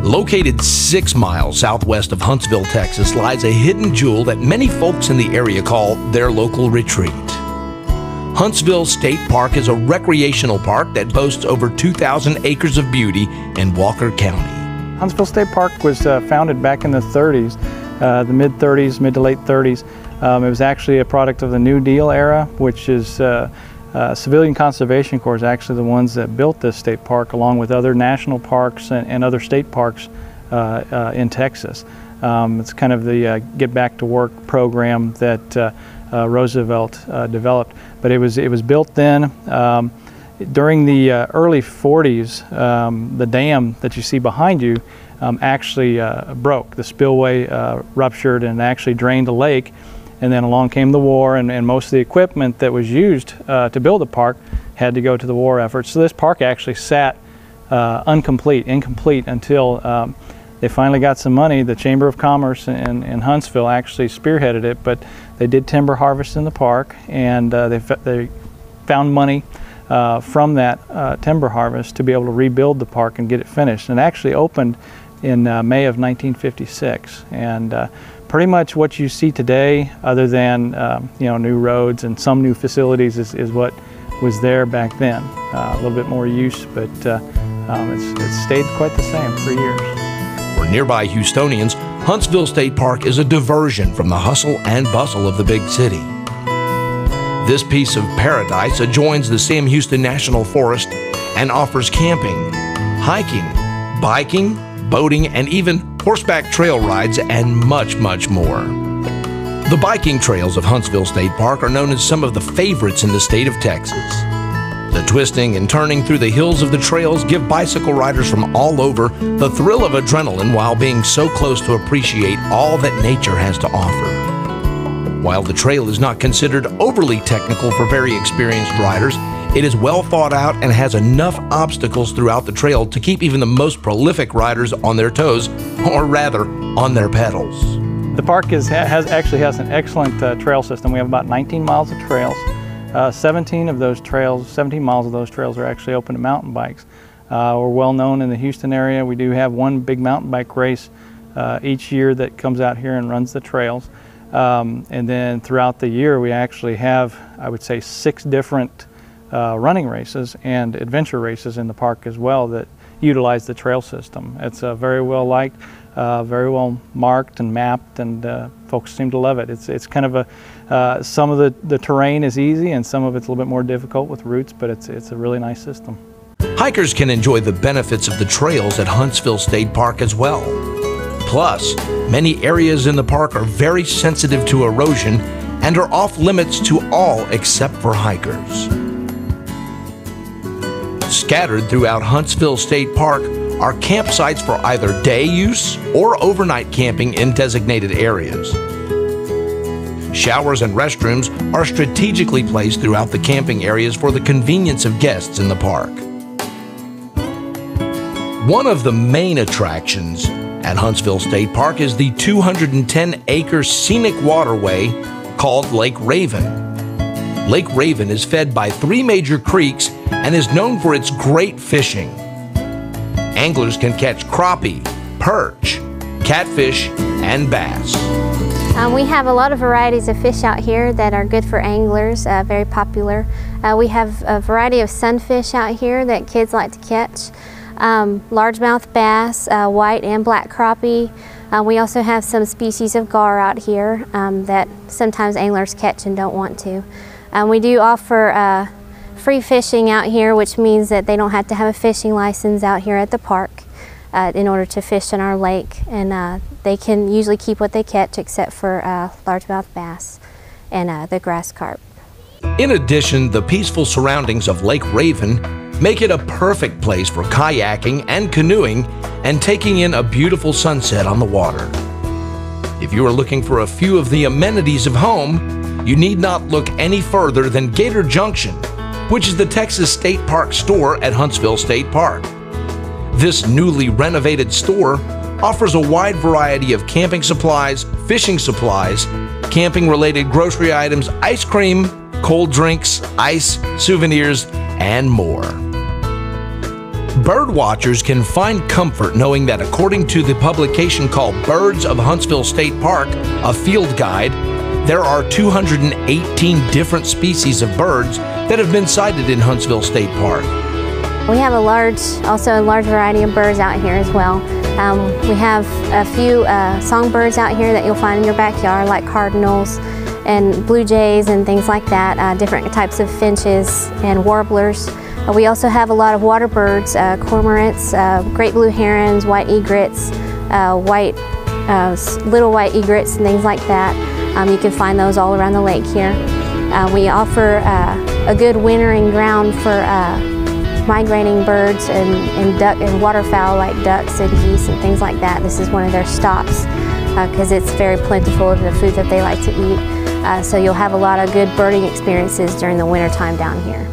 Located 6 miles southwest of Huntsville, Texas, lies a hidden jewel that many folks in the area call their local retreat. Huntsville State Park is a recreational park that boasts over 2,000 acres of beauty in Walker County. Huntsville State Park was founded back in the 30s, the mid-30s, mid to late 30s. It was actually a product of the New Deal era, which is Civilian Conservation Corps is actually the ones that built this state park, along with other national parks and other state parks in Texas. It's kind of the Get Back to Work program that Roosevelt developed. But it was built then. During the early 40s, the dam that you see behind you actually broke. The spillway ruptured and actually drained the lake. And then along came the war, and most of the equipment that was used to build the park had to go to the war effort. So this park actually sat incomplete until they finally got some money. The Chamber of Commerce in Huntsville actually spearheaded it, but they did timber harvest in the park, and they found money from that timber harvest to be able to rebuild the park and get it finished. And it actually opened in May of 1956. And pretty much what you see today, other than new roads and some new facilities, is what was there back then. A little bit more use, but it's stayed quite the same for years. For nearby Houstonians, Huntsville State Park is a diversion from the hustle and bustle of the big city. This piece of paradise adjoins the Sam Houston National Forest and offers camping, hiking, biking, boating, and even horseback trail rides, and much, much more. The biking trails of Huntsville State Park are known as some of the favorites in the state of Texas. The twisting and turning through the hills of the trails give bicycle riders from all over the thrill of adrenaline while being so close to appreciate all that nature has to offer. While the trail is not considered overly technical for very experienced riders, it is well thought out and has enough obstacles throughout the trail to keep even the most prolific riders on their toes, or rather, on their pedals. The park actually has an excellent trail system. We have about 19 miles of trails. 17 miles of those trails are actually open to mountain bikes. We're well known in the Houston area. We do have one big mountain bike race each year that comes out here and runs the trails. And then throughout the year, we actually have, I would say, 6 different running races and adventure races in the park as well that utilize the trail system. It's very well liked, very well marked and mapped, and folks seem to love it. It's kind of some of the terrain is easy and some of it's a little bit more difficult with routes, but it's a really nice system. Hikers can enjoy the benefits of the trails at Huntsville State Park as well. Plus, many areas in the park are very sensitive to erosion and are off limits to all except for hikers. Scattered throughout Huntsville State Park are campsites for either day use or overnight camping in designated areas. Showers and restrooms are strategically placed throughout the camping areas for the convenience of guests in the park. One of the main attractions at Huntsville State Park is the 210-acre scenic waterway called Lake Raven. Lake Raven is fed by 3 major creeks and is known for its great fishing. Anglers can catch crappie, perch, catfish, and bass. We have a lot of varieties of fish out here that are good for anglers, very popular. We have a variety of sunfish out here that kids like to catch. Largemouth bass, white and black crappie. We also have some species of gar out here that sometimes anglers catch and don't want to. We do offer free fishing out here, which means that they don't have to have a fishing license out here at the park in order to fish in our lake, and they can usually keep what they catch except for largemouth bass and the grass carp. In addition, the peaceful surroundings of Lake Raven make it a perfect place for kayaking and canoeing and taking in a beautiful sunset on the water. If you are looking for a few of the amenities of home, you need not look any further than Gator Junction, which is the Texas State Park store at Huntsville State Park. This newly renovated store offers a wide variety of camping supplies, fishing supplies, camping-related grocery items, ice cream, cold drinks, ice, souvenirs, and more. Bird watchers can find comfort knowing that according to the publication called Birds of Huntsville State Park, a field guide, there are 218 different species of birds that have been sighted in Huntsville State Park. We have also a large variety of birds out here as well. We have a few songbirds out here that you'll find in your backyard, like cardinals and blue jays and things like that, different types of finches and warblers. We also have a lot of water birds, cormorants, great blue herons, white egrets, little white egrets and things like that. You can find those all around the lake here. We offer a good wintering ground for migrating birds and duck and waterfowl like ducks and geese and things like that. This is one of their stops because it's very plentiful of the food that they like to eat. So you'll have a lot of good birding experiences during the winter time down here.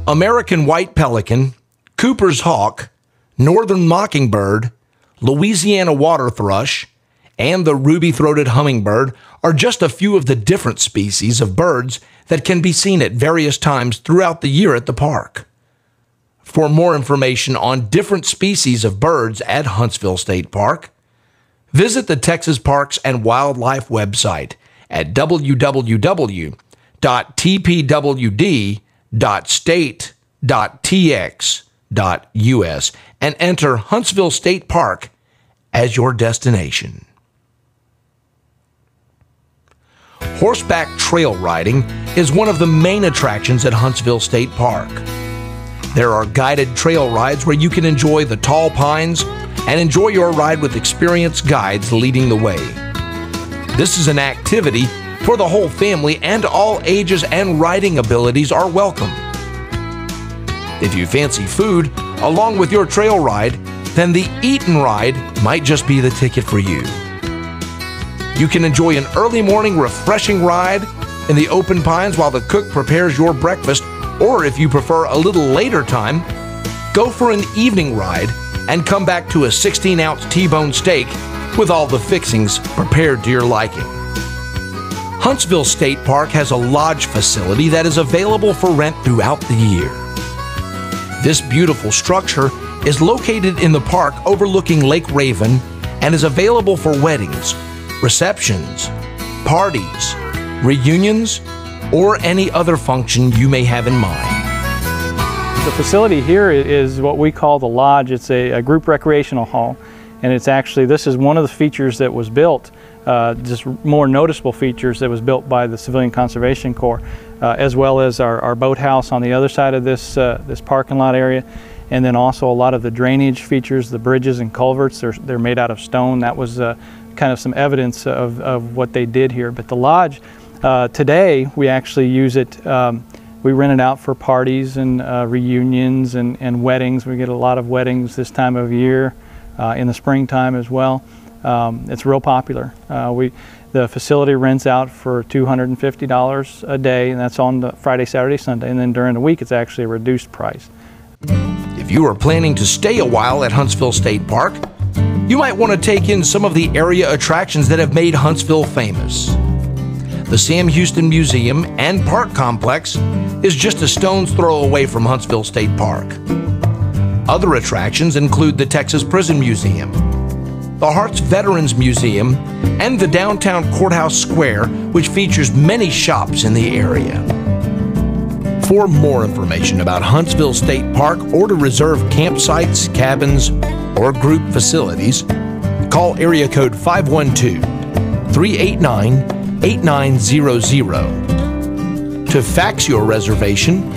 American white pelican, Cooper's hawk, northern mockingbird, Louisiana water thrush, and the ruby-throated hummingbird are just a few of the different species of birds that can be seen at various times throughout the year at the park. For more information on different species of birds at Huntsville State Park, visit the Texas Parks and Wildlife website at www.tpwd.state.tx.us and enter Huntsville State Park as your destination. Horseback trail riding is one of the main attractions at Huntsville State Park. There are guided trail rides where you can enjoy the tall pines and enjoy your ride with experienced guides leading the way. This is an activity for the whole family, and all ages and riding abilities are welcome. If you fancy food along with your trail ride, then the Eat and Ride might just be the ticket for you. You can enjoy an early morning refreshing ride in the open pines while the cook prepares your breakfast, or if you prefer a little later time, go for an evening ride and come back to a 16-ounce T-bone steak with all the fixings prepared to your liking. Huntsville State Park has a lodge facility that is available for rent throughout the year. This beautiful structure is located in the park overlooking Lake Raven and is available for weddings, receptions, parties, reunions, or any other function you may have in mind. The facility here is what we call the lodge. It's a group recreational hall, and it's actually, this is one of the features that was built, just more noticeable features that was built by the Civilian Conservation Corps, as well as our boathouse on the other side of this parking lot area, and then also a lot of the drainage features, the bridges and culverts, they're made out of stone. That was kind of some evidence of what they did here. But the lodge, today we actually use it, we rent it out for parties and reunions and weddings. We get a lot of weddings this time of year, in the springtime as well. It's real popular. The facility rents out for $250 a day, and that's on the Friday, Saturday, Sunday, and then during the week it's actually a reduced price. If you are planning to stay a while at Huntsville State Park, you might want to take in some of the area attractions that have made Huntsville famous. The Sam Houston Museum and Park Complex is just a stone's throw away from Huntsville State Park. Other attractions include the Texas Prison Museum, the Harts Veterans Museum, and the downtown Courthouse Square, which features many shops in the area. For more information about Huntsville State Park or to reserve campsites, cabins, or group facilities, call area code 512-389-8900. To fax your reservation,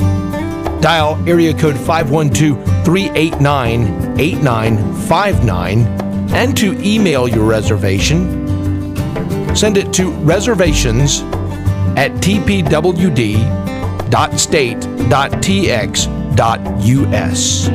dial area code 512-389-8959, and to email your reservation, send it to reservations@tpwd.state.tx.us.